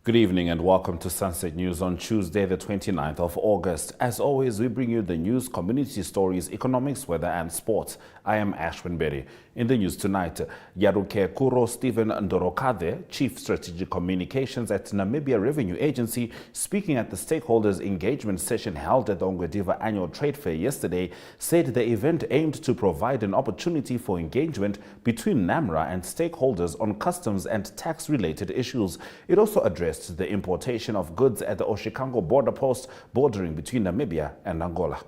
Good evening and welcome to Sunset News on Tuesday, the 29th of August. As always, we bring you the news, community stories, economics, weather and sports. I am Ashwin Berry. In the news tonight, Yaruke Kuro Stephen Ndorokade, Chief Strategic Communications at Namibia Revenue Agency, speaking at the stakeholders engagement session held at the Ongwediva Annual Trade Fair yesterday, said the event aimed to provide an opportunity for engagement between NAMRA and stakeholders on customs and tax-related issues. It also addressed the importation of goods at the Oshikango border post bordering between Namibia and Angola.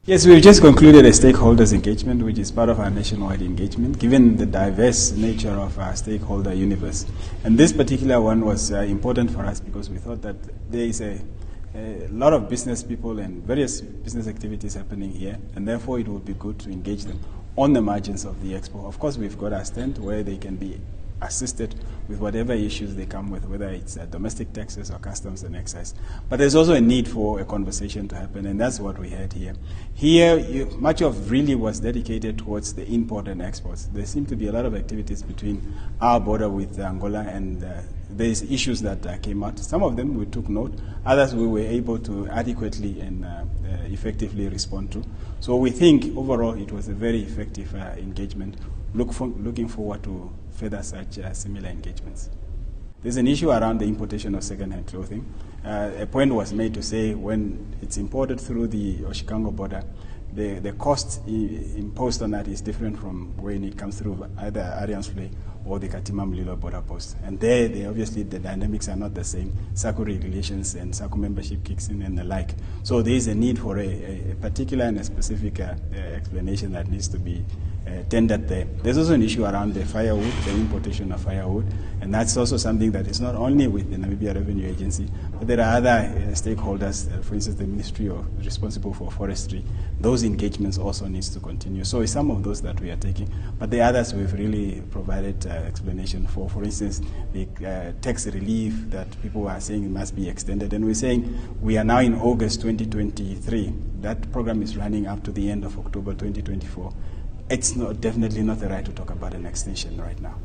Yes, we've just concluded a stakeholders engagement, which is part of our nationwide engagement, given the diverse nature of our stakeholder universe. And this particular one was important for us because we thought that there is a lot of business people and various business activities happening here, and therefore it would be good to engage them on the margins of the expo. Of course, we've got our stand where they can be assisted with whatever issues they come with, whether it's domestic taxes or customs and excise. But there's also a need for a conversation to happen, and that's what we had here. Here, much of really was dedicated towards the import and exports. There seem to be a lot of activities between our border with Angola, and there's issues that came out. Some of them we took note, others we were able to adequately and effectively respond to. So we think overall it was a very effective engagement. Looking forward to further such similar engagements. There's an issue around the importation of second-hand clothing. A point was made to say when it's imported through the Oshikango border, the cost imposed on that is different from when it comes through either Ariansvlei or the Katima Mlilo border post. And there, obviously, the dynamics are not the same. SACU regulations and SACU membership kicks in and the like. So there is a need for a particular and a specific explanation that needs to be tendered there. There's also an issue around the firewood, the importation of firewood, and that's also something that is not only with the Namibia Revenue Agency, but there are other stakeholders, for instance, the Ministry responsible for forestry. Those engagements also needs to continue. So it's some of those that we are taking, but the others we've really provided explanation for. For instance, the tax relief that people are saying must be extended, and we're saying we are now in August 2023. That program is running up to the end of October 2024. It's definitely not the right to talk about an extension right now.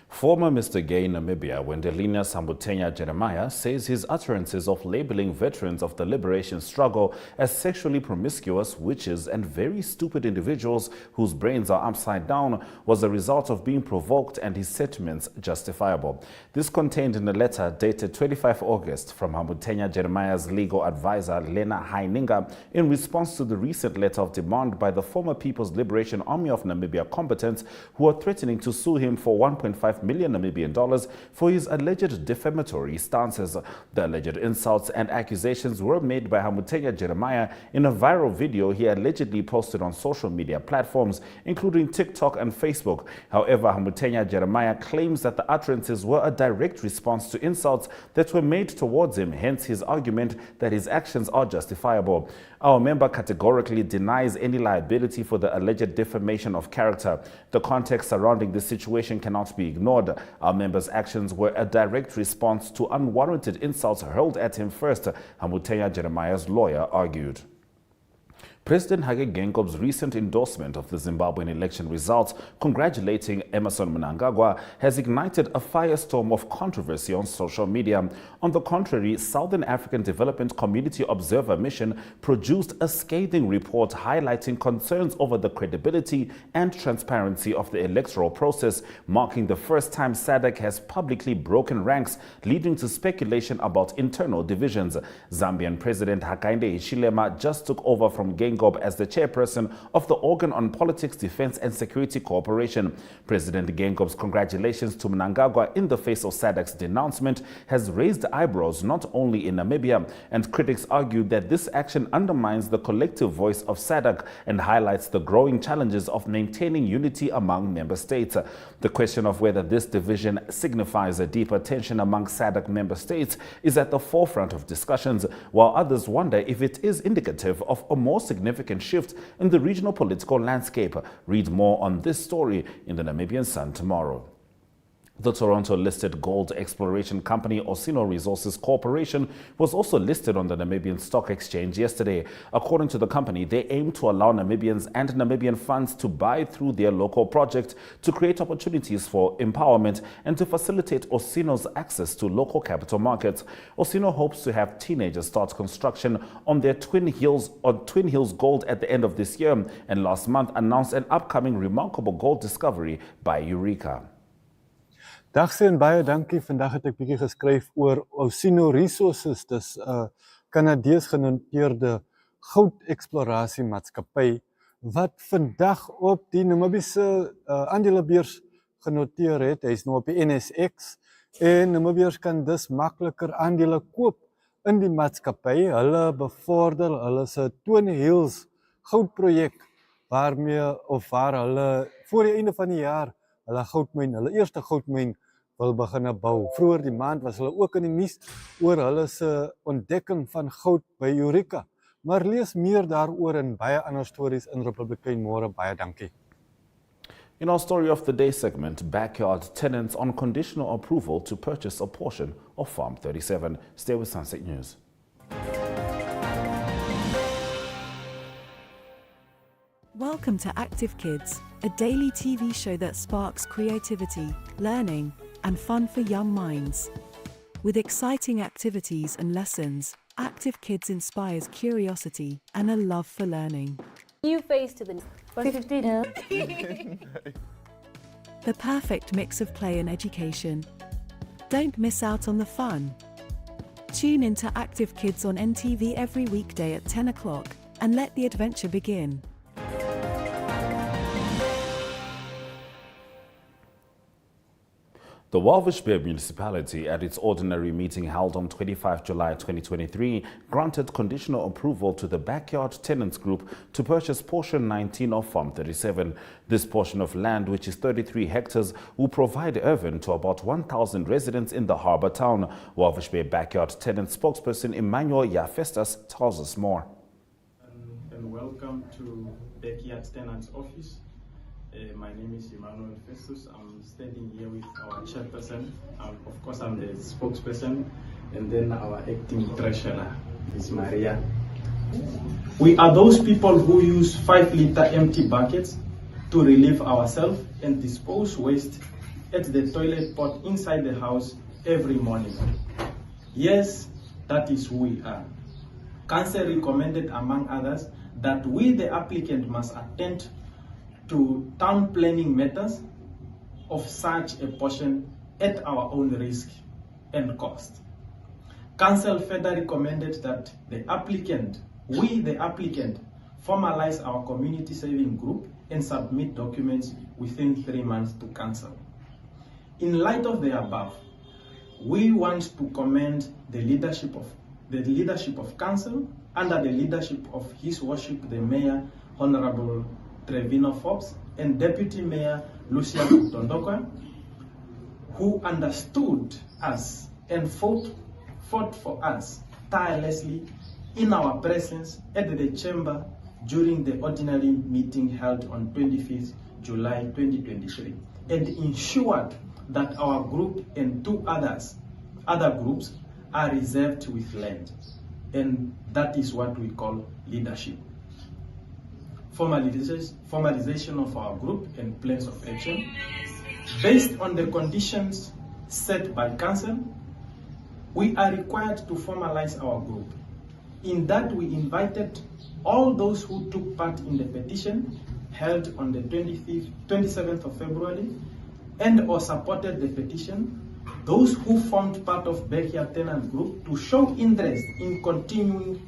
Former Mr. Gay Namibia, Wendelina Sambutenya Jeremiah, says his utterances of labeling veterans of the liberation struggle as sexually promiscuous, witches, and very stupid individuals whose brains are upside down was a result of being provoked and his sentiments justifiable. This contained in a letter dated 25 August from Sambutenya Jeremiah's legal advisor, Lena Haininga, in response to the recent letter of demand by the former People's Liberation Army of Namibia combatants who are threatening to sue him for 1.5 million Namibian dollars for his alleged defamatory stances. The alleged insults and accusations were made by Sambutenya Jeremiah in a viral video he allegedly posted on social media platforms, including TikTok and Facebook. However, Sambutenya Jeremiah claims that the utterances were a direct response to insults that were made towards him, hence his argument that his actions are justifiable. Our member categorically denies any liability for the alleged defamation of character. The context surrounding this situation cannot be ignored. Our member's actions were a direct response to unwarranted insults hurled at him first, Sambutenya Jeremiah's lawyer argued. President Hage Gengob's recent endorsement of the Zimbabwean election results, congratulating Emmerson Mnangagwa, has ignited a firestorm of controversy on social media. On the contrary, Southern African Development Community Observer Mission produced a scathing report highlighting concerns over the credibility and transparency of the electoral process, marking the first time SADC has publicly broken ranks, leading to speculation about internal divisions. Zambian President Hakainde Hichilema just took over from Gengob as the chairperson of the Organ on Politics, Defense and Security Cooperation. President Gengob's congratulations to Mnangagwa in the face of SADC's denouncement has raised eyebrows not only in Namibia, and critics argued that this action undermines the collective voice of SADC and highlights the growing challenges of maintaining unity among member states. The question of whether this division signifies a deeper tension among SADC member states is at the forefront of discussions, while others wonder if it is indicative of a more significant shift in the regional political landscape. Read more on this story in the Namibian Sun tomorrow. The Toronto-listed gold exploration company Osino Resources Corporation was also listed on the Namibian Stock Exchange yesterday. According to the company, they aim to allow Namibians and Namibian funds to buy through their local project to create opportunities for empowerment and to facilitate Osino's access to local capital markets. Osino hopes to have teenagers start construction on their Twin Hills Gold at the end of this year, and last month announced an upcoming remarkable gold discovery by Eureka. Dag en baie dankie. Vandag het ek bietjie geskryf oor Osino Resources. Dis 'n Kanadees genoteerde goudeksplorasie-maatskappy wat vandag op die Namibiese aandelebeurs genoteer het. Hy's nou op die NSX en Namibiërs kan dus makliker aandele koop in die maatskappy. Hulle bevorder hulle se Twin Hills goudprojek waar hulle voor die einde van die jaar hulle eerste goudmyn wil begin bou. Vroeger die maand was hulle ook in die nuus oor hulle se ontdekking van goud by Eureka. Maar lees meer daaroor en baie ander stories in Republikein Môre. Baie dankie. In our Story of the Day segment, backyard tenants on conditional approval to purchase a portion of Farm 37. Stay with Sunset News. Welcome to Active Kids, a daily TV show that sparks creativity, learning, and fun for young minds. With exciting activities and lessons, Active Kids inspires curiosity and a love for learning. New face to the 15. The perfect mix of play and education. Don't miss out on the fun. Tune into Active Kids on NTV every weekday at 10 o'clock and let the adventure begin. The Walvis Bay municipality, at its ordinary meeting held on 25 July 2023, granted conditional approval to the Backyard Tenants Group to purchase portion 19 of Farm 37. This portion of land, which is 33 hectares, will provide urban to about 1,000 residents in the harbour town. Walvis Bay Backyard Tenants spokesperson Emmanuel Yafestas tells us more. And welcome to Backyard Tenants Office. My name is Emmanuel Festus. I'm standing here with our chairperson. Of course, I'm the spokesperson, and then our acting treasurer is Maria. We are those people who use 5-liter empty buckets to relieve ourselves and dispose waste at the toilet pot inside the house every morning. Yes, that is who we are. Council recommended, among others, that we, the applicant, must attend to town planning matters of such a portion at our own risk and cost. Council further recommended that we the applicant, formalize our community saving group and submit documents within 3 months to Council. In light of the above, we want to commend the leadership of Council under the leadership of His Worship the Mayor, Honorable Trevino Forbes, and Deputy Mayor Lucia Tondokwa, who understood us and fought for us tirelessly in our presence at the chamber during the ordinary meeting held on 25th July 2023, and ensured that our group and 2 other groups are reserved with land. And that is what we call leadership. Formalization of our group and plans of action based on the conditions set by Council. We are required to formalize our group. In that, we invited all those who took part in the petition held on the 27th of February and or supported the petition, those who formed part of Backyard Tenant Group, to show interest in continuing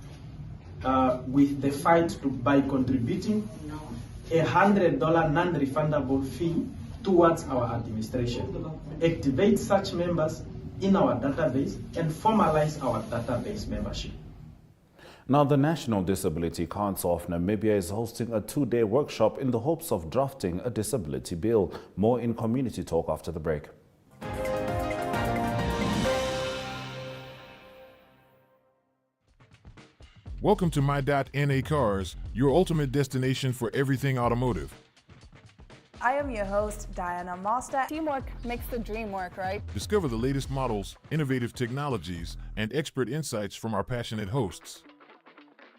with the fight by contributing a $100 non-refundable fee towards our administration, activate such members in our database, and formalize our database membership. Now, the National Disability Council of Namibia is hosting a 2-day workshop in the hopes of drafting a disability bill. More in Community Talk after the break. Welcome to My.NA Cars, your ultimate destination for everything automotive. I am your host, Diana Master. Teamwork makes the dream work, right? Discover the latest models, innovative technologies, and expert insights from our passionate hosts.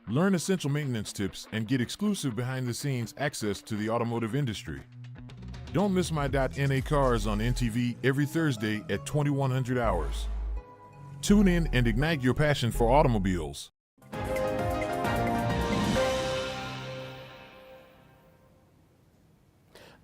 Learn essential maintenance tips and get exclusive behind-the-scenes access to the automotive industry. Don't miss My .NA Cars on NTV every Thursday at 2100 hours. Tune in and ignite your passion for automobiles.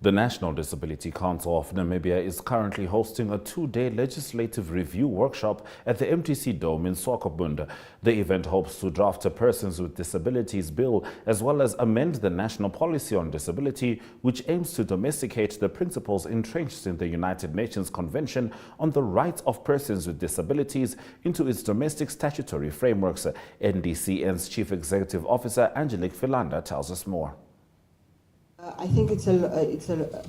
The National Disability Council of Namibia is currently hosting a two-day legislative review workshop at the MTC Dome in Swakopmund. The event hopes to draft a Persons with Disabilities Bill as well as amend the National Policy on Disability, which aims to domesticate the principles entrenched in the United Nations Convention on the Rights of Persons with Disabilities into its domestic statutory frameworks. NDCN's Chief Executive Officer Angelique Philanda tells us more. I think it's a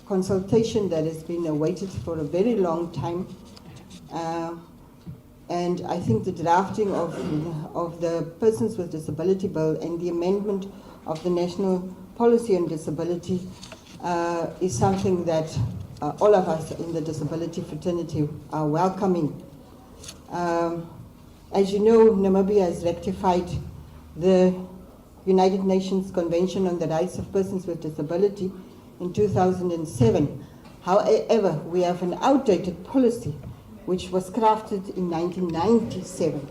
consultation that has been awaited for a very long time, and I think the drafting of the Persons with Disability Bill and the amendment of the National Policy on Disability is something that all of us in the disability fraternity are welcoming. As you know, Namibia has ratified the United Nations Convention on the Rights of Persons with Disability in 2007. However, we have an outdated policy which was crafted in 1997,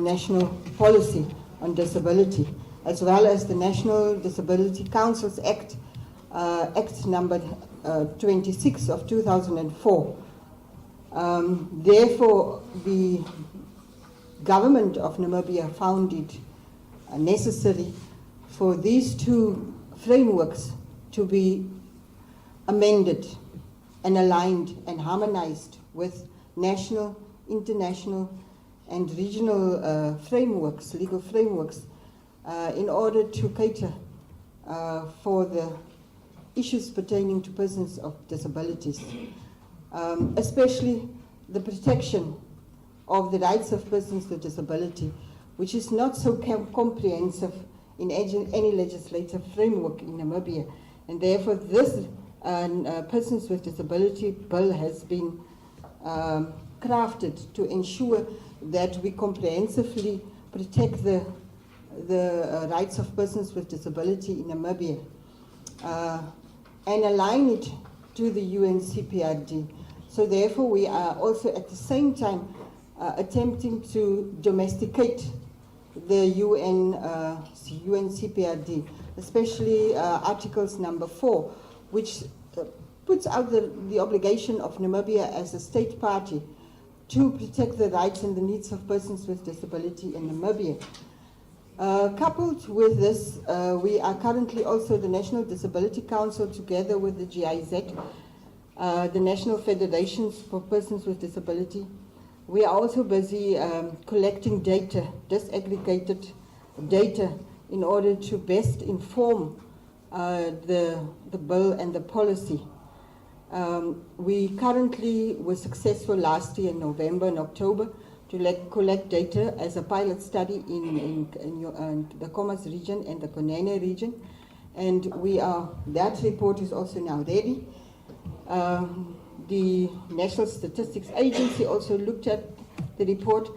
National Policy on Disability, as well as the National Disability Councils Act, Act number 26 of 2004. Therefore, the government of Namibia found it necessary for these two frameworks to be amended and aligned and harmonized with national, international, and regional frameworks, legal frameworks, in order to cater for the issues pertaining to persons of disabilities, especially the protection of the rights of persons with disability, which is not so comprehensive in any legislative framework in Namibia. And therefore this Persons with Disability Bill has been crafted to ensure that we comprehensively protect the rights of persons with disability in Namibia and align it to the UNCPRD. So therefore we are also at the same time attempting to domesticate the UNCPRD, especially Articles number 4, which puts out the obligation of Namibia as a state party to protect the rights and the needs of persons with disability in Namibia. Coupled with this, we are currently also the National Disability Council, together with the GIZ, the National Federations for Persons with Disability. We are also busy collecting data, disaggregated data, in order to best inform the bill and the policy. We currently were successful last year in November and October to collect data as a pilot study in the Khomas region and the Konene region, and that report is also now ready. The National Statistics Agency also looked at the report,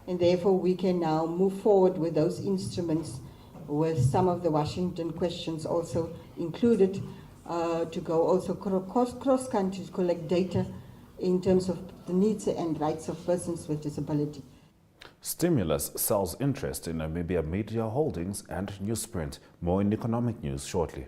and therefore we can now move forward with those instruments, with some of the Washington questions also included, to go also cross-country to collect data in terms of the needs and rights of persons with disability. Stimulus sells interest in Namibia Media Holdings and Newsprint. More in economic news shortly.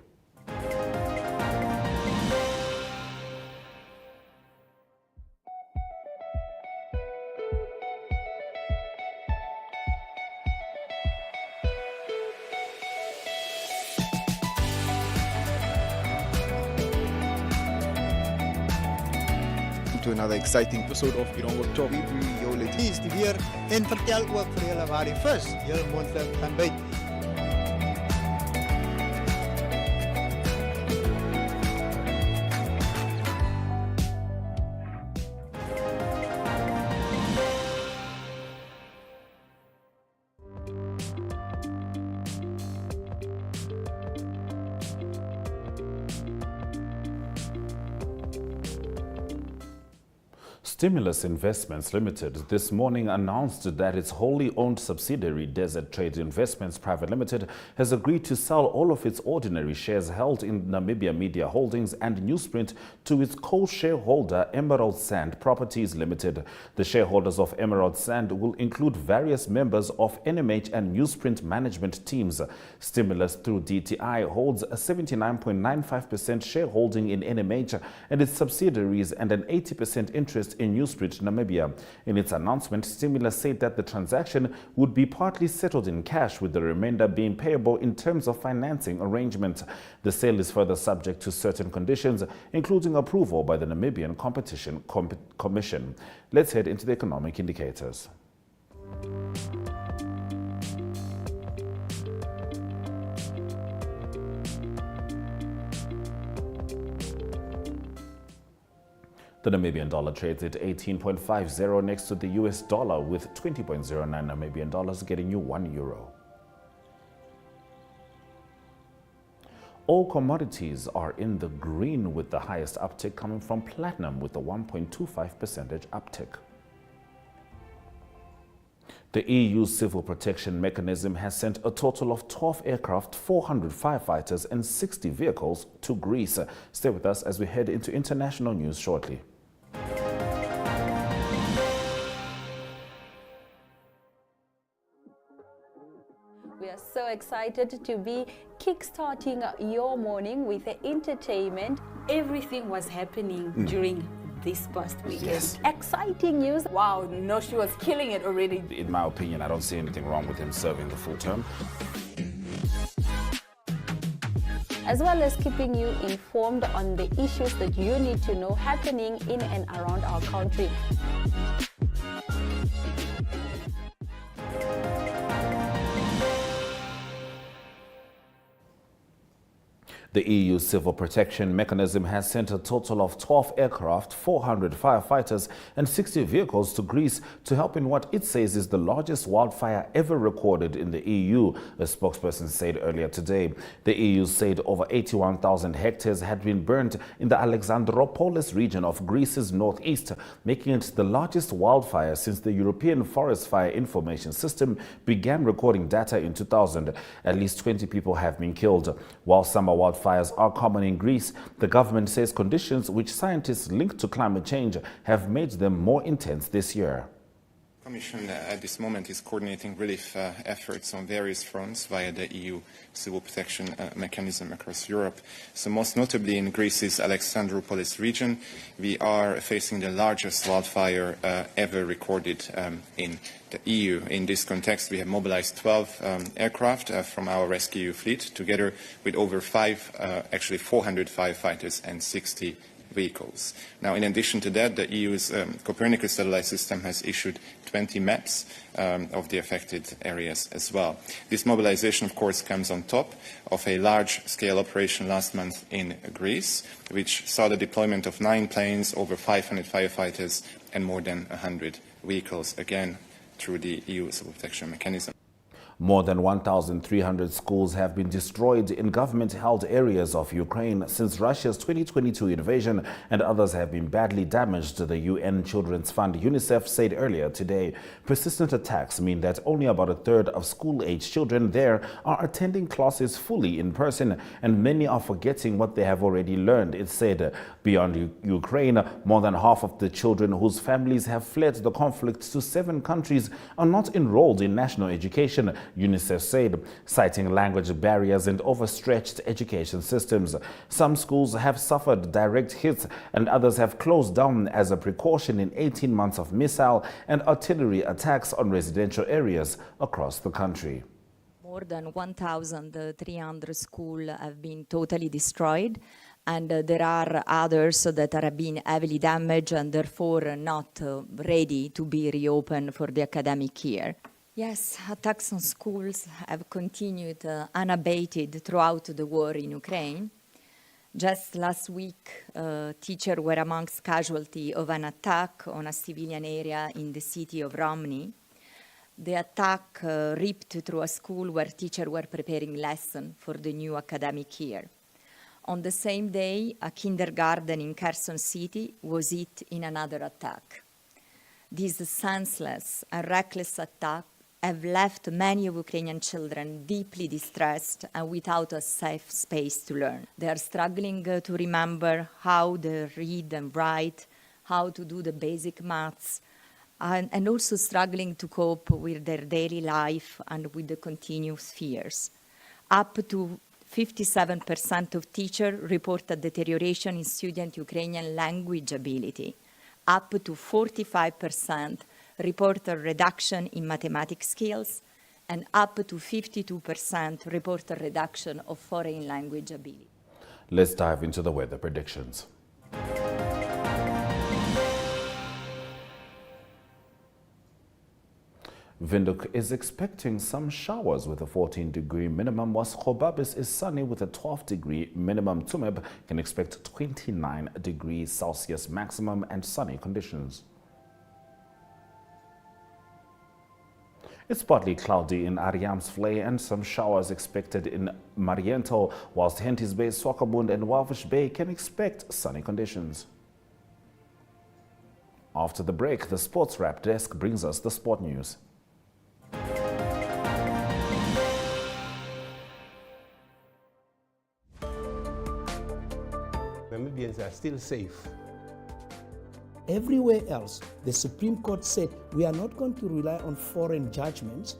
To another exciting episode of Ironwood Talk. Is die weer en vertel ook vir julle waar die vis heel moontlik gaan byt. Stimulus Investments Limited this morning announced that its wholly owned subsidiary Desert Trade Investments Private Limited has agreed to sell all of its ordinary shares held in Namibia Media Holdings and Newsprint to its co-shareholder Emerald Sand Properties Limited. The shareholders of Emerald Sand will include various members of NMH and Newsprint management teams. Stimulus through DTI holds a 79.95% shareholding in NMH and its subsidiaries and an 80% interest in Newsprint Namibia. In its announcement, Stimulus said that the transaction would be partly settled in cash, with the remainder being payable in terms of financing arrangement. The sale is further subject to certain conditions, including approval by the Namibian Competition Commission. Let's head into the economic indicators. The Namibian dollar trades at 18.50 next to the US dollar, with 20.09 Namibian dollars getting you €1. All commodities are in the green, with the highest uptick coming from platinum with a 1.25% uptick. The EU Civil Protection Mechanism has sent a total of 12 aircraft, 400 firefighters and 60 vehicles to Greece. Stay with us as we head into international news shortly. We are so excited to be kickstarting your morning with entertainment. Everything was happening during this past weekend. Yes. Exciting news. Wow, no, she was killing it already. In my opinion, I don't see anything wrong with him serving the full term. As well as keeping you informed on the issues that you need to know happening in and around our country. The EU Civil Protection Mechanism has sent a total of 12 aircraft, 400 firefighters and 60 vehicles to Greece to help in what it says is the largest wildfire ever recorded in the EU, a spokesperson said earlier today. The EU said over 81,000 hectares had been burnt in the Alexandroupolis region of Greece's northeast, making it the largest wildfire since the European Forest Fire Information System began recording data in 2000. At least 20 people have been killed. While summer wildfires are common in Greece, the government says conditions which scientists link to climate change have made them more intense this year. The Commission at this moment is coordinating relief efforts on various fronts via the EU Civil Protection Mechanism across Europe. So most notably in Greece's Alexandroupolis region, we are facing the largest wildfire ever recorded in the EU. In this context, we have mobilized 12 aircraft from our rescue fleet, together with over 400 firefighters and 60 vehicles. Now, in addition to that, the EU's Copernicus satellite system has issued 20 maps of the affected areas as well. This mobilization, of course, comes on top of a large-scale operation last month in Greece, which saw the deployment of 9 planes, over 500 firefighters, and more than 100 vehicles, again, through the EU Civil Protection Mechanism. More than 1,300 schools have been destroyed in government-held areas of Ukraine since Russia's 2022 invasion, and others have been badly damaged, the UN Children's Fund UNICEF said earlier today. Persistent attacks mean that only about a third of school-age children there are attending classes fully in person, and many are forgetting what they have already learned, it said. Beyond Ukraine, more than half of the children whose families have fled the conflict to 7 countries are not enrolled in national education, UNICEF said, citing language barriers and overstretched education systems. Some schools have suffered direct hits and others have closed down as a precaution in 18 months of missile and artillery attacks on residential areas across the country. More than 1,300 schools have been totally destroyed, and there are others that have been heavily damaged and therefore not ready to be reopened for the academic year. Yes, attacks on schools have continued unabated throughout the war in Ukraine. Just last week, teachers were amongst casualties of an attack on a civilian area in the city of Romny. The attack ripped through a school where teachers were preparing lessons for the new academic year. On the same day, a kindergarten in Kherson City was hit in another attack. These senseless and reckless attacks have left many Ukrainian children deeply distressed and without a safe space to learn. They are struggling to remember how to read and write, how to do the basic maths, and also struggling to cope with their daily life and with the continuous fears. Up to 57% of teachers report a deterioration in student Ukrainian language ability. Up to 45% report a reduction in mathematics skills, and up to 52% report a reduction of foreign language ability. Let's dive into the weather predictions. Windhoek is expecting some showers with a 14-degree minimum, whilst Grobabis is sunny with a 12-degree minimum. Tsumeb can expect 29 degrees Celsius maximum and sunny conditions. It's partly cloudy in Ariamsvlei and some showers expected in Mariento, whilst Henties Bay, Swakopmund and Walvish Bay can expect sunny conditions. After the break, the Sports Wrap desk brings us the sport news. Namibians are still safe. Everywhere else, the Supreme Court said we are not going to rely on foreign judgments.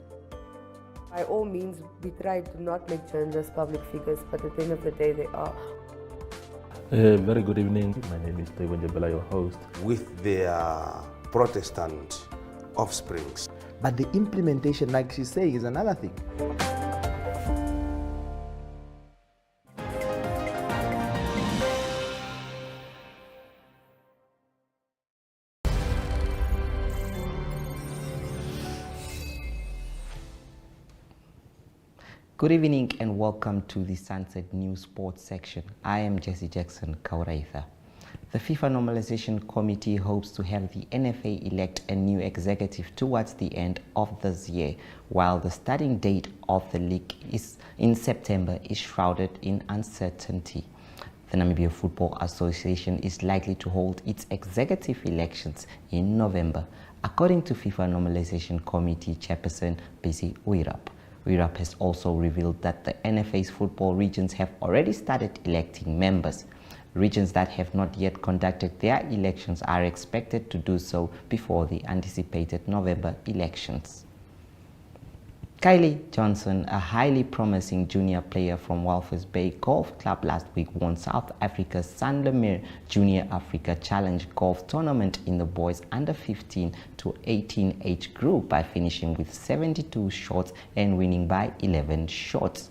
By all means, we try to not make journalists public figures, but at the end of the day, they are. Very good evening. My name is Taiwan Jabela, your host. With their Protestant offsprings. But the implementation, like she's saying, is another thing. Good evening and welcome to the Sunset News Sports section. I am Jesse Jackson Kauraitha. The FIFA Normalization Committee hopes to have the NFA elect a new executive towards the end of this year, while the starting date of the league is in September is shrouded in uncertainty. The Namibia Football Association is likely to hold its executive elections in November, according to FIFA Normalization Committee Chairperson Busy Uirap. Uirap has also revealed that the NFA's football regions have already started electing members. Regions that have not yet conducted their elections are expected to do so before the anticipated November elections. Kylie Johnson, a highly promising junior player from Walvis Bay Golf Club, last week won South Africa's Sanlamir Junior Africa Challenge Golf Tournament in the boys under 15 to 18 age group by finishing with 72 shots and winning by 11 shots.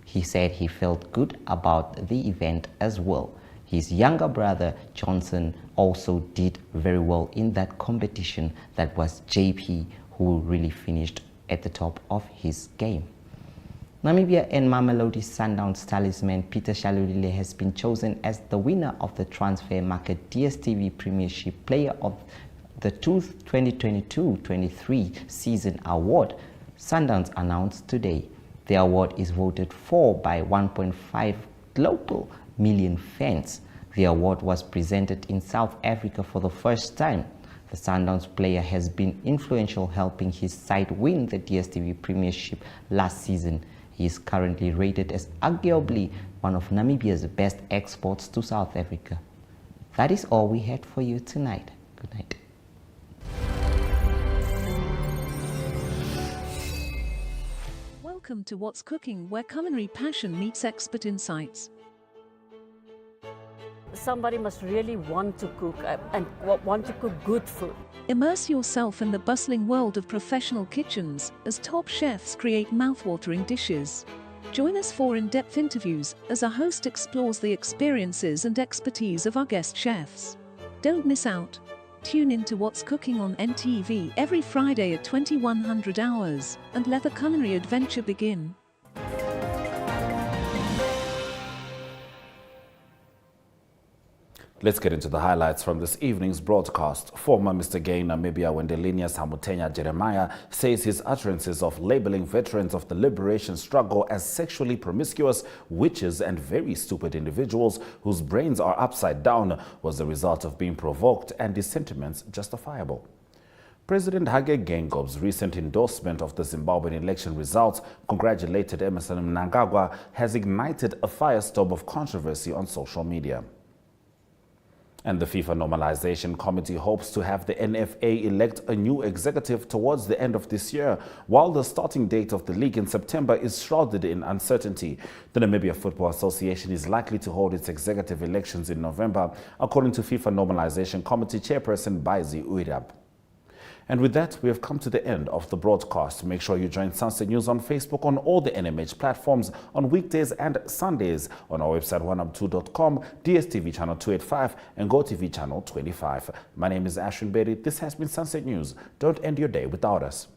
He said he felt good about the event as well. His younger brother Johnson also did very well in that competition. That was JP, who really finished at the top of his game. Namibia and Mamelodi Sundowns talisman Peter Shalulile has been chosen as the winner of the Transfer Market DStv Premiership Player of the 2022-23 season award. Sundowns announced today. The award is voted for by 1.5 global million fans. The award was presented in South Africa for the first time. The Sundowns player has been influential, helping his side win the DStv Premiership last season. He is currently rated as arguably one of Namibia's best exports to South Africa. That is all we had for you tonight. Good night. Welcome to What's Cooking, where culinary passion meets expert insights. Somebody must really want to cook and want to cook good food. Immerse yourself in the bustling world of professional kitchens as top chefs create mouthwatering dishes. Join us for in-depth interviews as our host explores the experiences and expertise of our guest chefs. Don't miss out. Tune in to What's Cooking on NTV every Friday at 2100 hours and let the culinary adventure begin. Let's get into the highlights from this evening's broadcast. Former Mr. Gay Namibia Wendelinia Samutenya Jeremiah says his utterances of labeling veterans of the liberation struggle as sexually promiscuous, witches and very stupid individuals whose brains are upside down was the result of being provoked and his sentiments justifiable. President Hage Gengob's recent endorsement of the Zimbabwean election results, congratulated Emmerson Mnangagwa, has ignited a firestorm of controversy on social media. And the FIFA Normalization Committee hopes to have the NFA elect a new executive towards the end of this year, while the starting date of the league in September is shrouded in uncertainty. The Namibia Football Association is likely to hold its executive elections in November, according to FIFA Normalization Committee Chairperson Baizi Uirab. And with that, we have come to the end of the broadcast. Make sure you join Sunset News on Facebook on all the NMH platforms on weekdays and Sundays on our website oneuptwo.com, DSTV channel 285 and GoTV channel 25. My name is Ashwin Berry. This has been Sunset News. Don't end your day without us.